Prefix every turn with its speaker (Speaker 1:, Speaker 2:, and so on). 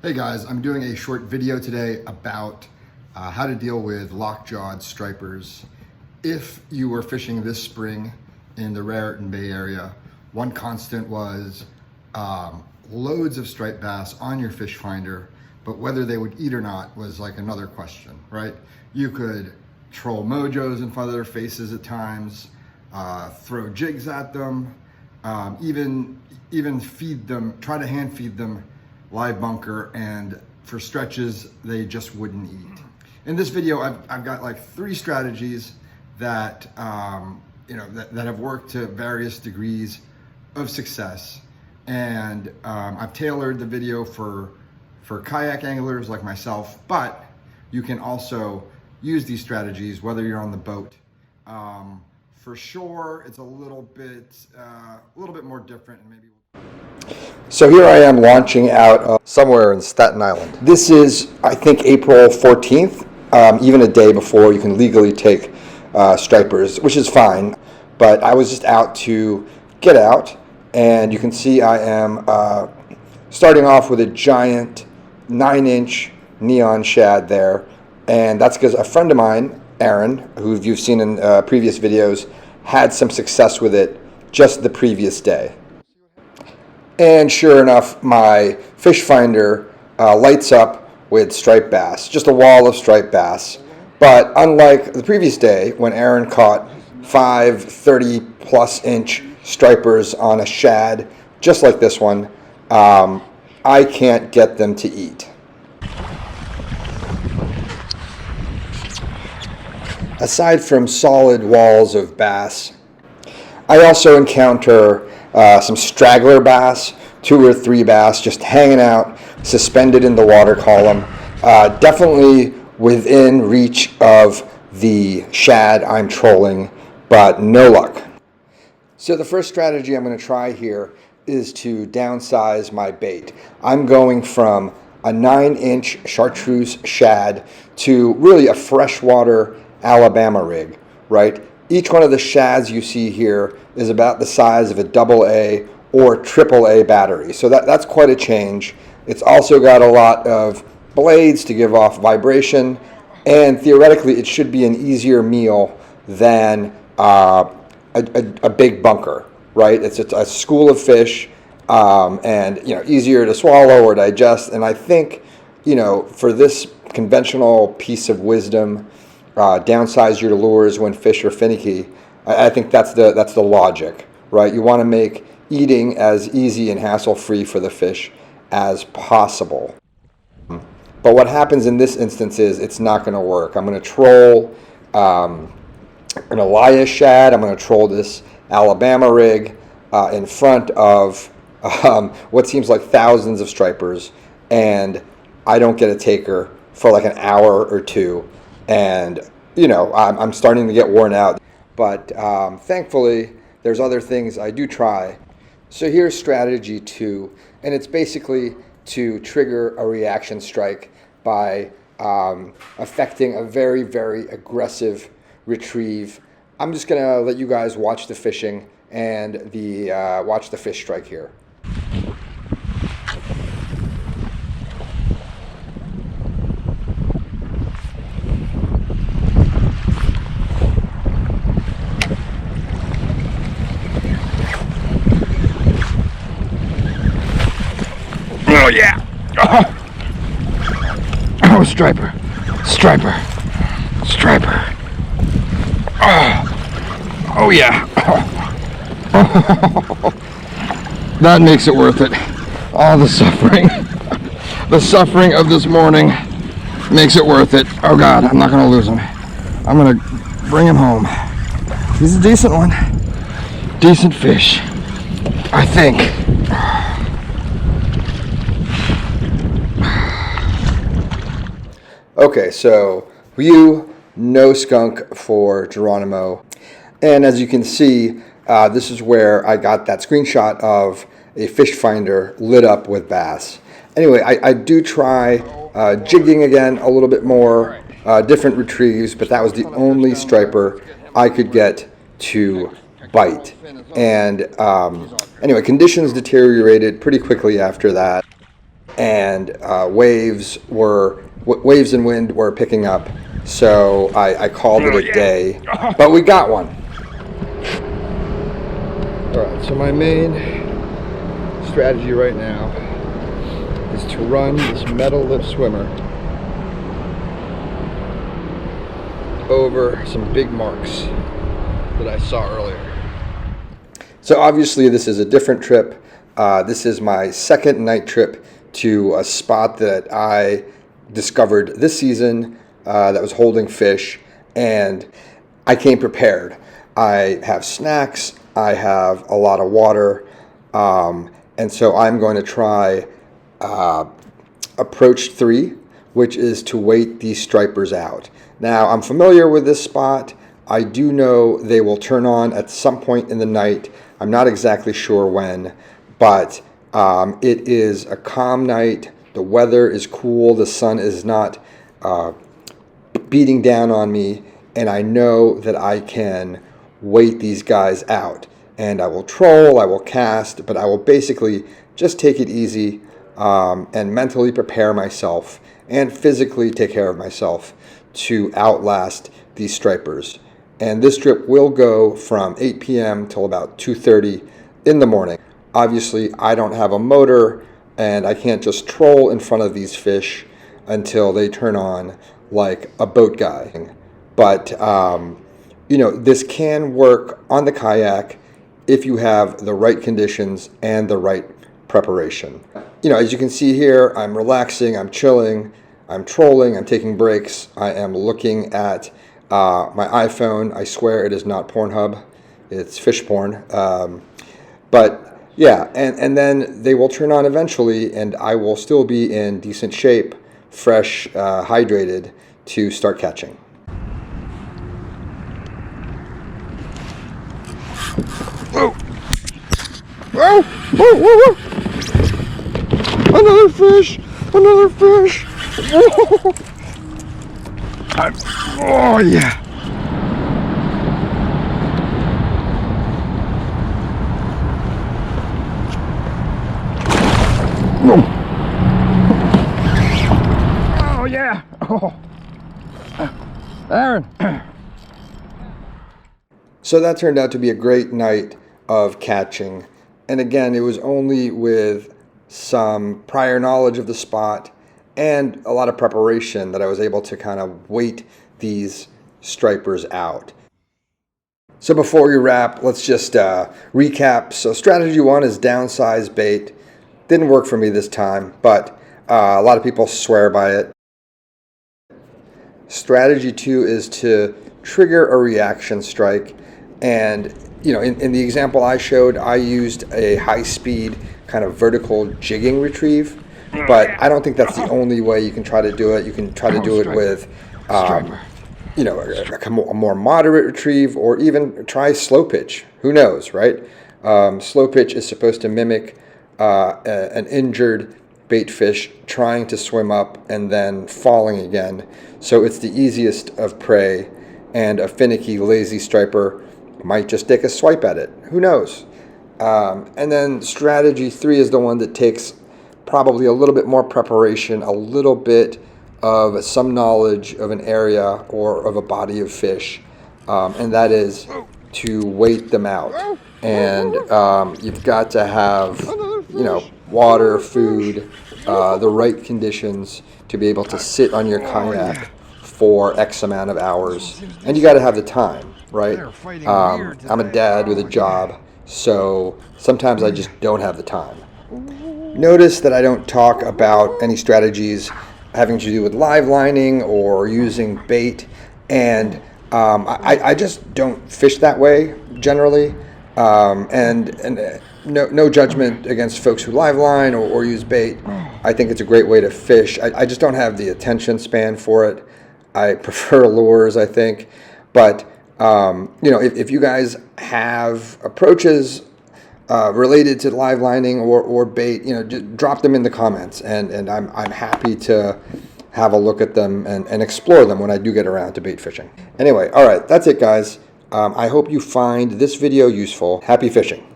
Speaker 1: Hey guys, I'm doing a short video today about how to deal with lockjawed stripers. If you were fishing this spring in the Raritan Bay area, one constant was loads of striped bass on your fish finder, but whether they would eat or not was like another question, right? You could troll mojos in front of their faces at times, throw jigs at them, even feed them, try to hand feed them live bunker, and for stretches they just wouldn't eat. In this video I've got like 3 strategies that that have worked to various degrees of success, and I've tailored the video for kayak anglers like myself, but you can also use these strategies whether you're on the boat. For sure it's a little bit more different, and maybe
Speaker 2: So here I am launching out somewhere in Staten Island. This is, I think, April 14th, even a day before you can legally take stripers, which is fine. But I was just out to get out, and you can see I am starting off with a giant 9-inch neon shad there. And that's because a friend of mine, Aaron, who you've seen in previous videos, had some success with it just the previous day. And sure enough, my fish finder lights up with striped bass, just a wall of striped bass. But unlike the previous day when Aaron caught 5 30+ inch stripers on a shad, just like this one, I can't get them to eat. Aside from solid walls of bass, I also encounter some straggler bass, 2 or 3 bass just hanging out, suspended in the water column, definitely within reach of the shad I'm trolling, but no luck. So the first strategy I'm going to try here is to downsize my bait. I'm going from a 9-inch chartreuse shad to really a freshwater Alabama rig, right? Each one of the shads you see here is about the size of a AA or AAA battery. So that's quite a change. It's also got a lot of blades to give off vibration, and theoretically it should be an easier meal than a big bunker, right? It's a school of fish, and easier to swallow or digest. And I think for this conventional piece of wisdom, downsize your lures when fish are finicky. I think that's the logic, right? You want to make eating as easy and hassle-free for the fish as possible. But what happens in this instance is it's not going to work. I'm going to troll an Elias shad. I'm going to troll this Alabama rig in front of what seems like thousands of stripers, and I don't get a taker for like an hour or 2. And I'm starting to get worn out, but thankfully there's other things I do try. So here's strategy 2, and it's basically to trigger a reaction strike by affecting a very, very aggressive retrieve. I'm just gonna let you guys watch the fishing and watch the fish strike here.
Speaker 3: Oh yeah! Oh, striper! Oh yeah! That makes it worth it. All the suffering of this morning makes it worth it. Oh God, I'm not gonna lose him. I'm gonna bring him home. He's a decent one. Decent fish, I think.
Speaker 2: Okay, so view, no skunk for Geronimo. And as you can see, this is where I got that screenshot of a fish finder lit up with bass. Anyway, I do try jigging again a little bit more, different retrieves, but that was the only striper I could get to bite. And anyway, conditions deteriorated pretty quickly after that. and waves and wind were picking up, so I called it a day, but we got one.
Speaker 3: All right, so my main strategy right now is to run this metal lip swimmer over some big marks that I saw earlier.
Speaker 2: So obviously this is a different trip. This is my second night trip to a spot that I discovered this season that was holding fish, and I came prepared. I have snacks, I have a lot of water, and so I'm going to try approach 3, which is to wait these stripers out. Now, I'm familiar with this spot. I do know they will turn on at some point in the night. I'm not exactly sure when, but it is a calm night. The weather is cool. The sun is not beating down on me, and I know that I can wait these guys out. And I will troll, I will cast, but I will basically just take it easy and mentally prepare myself and physically take care of myself to outlast these stripers. And this trip will go from 8 p.m. till about 2:30 in the morning. Obviously, I don't have a motor, and I can't just troll in front of these fish until they turn on like a boat guy. But, you know, this can work on the kayak if you have the right conditions and the right preparation. You know, as you can see here, I'm relaxing, I'm chilling, I'm trolling, I'm taking breaks, I am looking at my iPhone. I swear it is not Pornhub, it's fish porn. But yeah, and then they will turn on eventually, and I will still be in decent shape, fresh, hydrated to start catching.
Speaker 3: Whoa! Whoa! Whoa! Whoa! Whoa! Another fish! Another fish! Whoa! Oh yeah! Whoa! Oh yeah! Oh. Aaron!
Speaker 2: So that turned out to be a great night of catching. And again, it was only with some prior knowledge of the spot and a lot of preparation that I was able to kind of wait these stripers out. So before we wrap, let's just recap. So strategy 1 is downsize bait. Didn't work for me this time, but a lot of people swear by it. Strategy 2 is to trigger a reaction strike. And, you know, in the example I showed, I used a high-speed kind of vertical jigging retrieve, but I don't think that's the only way you can try to do it. You can try to do it with, you know, a more moderate retrieve, or even try slow pitch. Who knows, right? Slow pitch is supposed to mimic an injured bait fish trying to swim up and then falling again. So it's the easiest of prey, and a finicky, lazy striper might just take a swipe at it. Who knows? And then strategy 3 is the one that takes probably a little bit more preparation, a little bit of some knowledge of an area or of a body of fish, and that is to wait them out. And you've got to have, you know, water, food, the right conditions to be able to sit on your kayak for X amount of hours, and you got to have the time, right? I'm a dad with a job, so sometimes I just don't have the time. Notice that I don't talk about any strategies having to do with live lining or using bait, and I just don't fish that way generally, and no judgment against folks who live line or use bait. I think it's a great way to fish. I just don't have the attention span for it. I prefer lures, I think. But, you know, if you guys have approaches related to live lining or bait, you know, just drop them in the comments. And I'm happy to have a look at them and explore them when I do get around to bait fishing. Anyway, all right, that's it, guys. I hope you find this video useful. Happy fishing.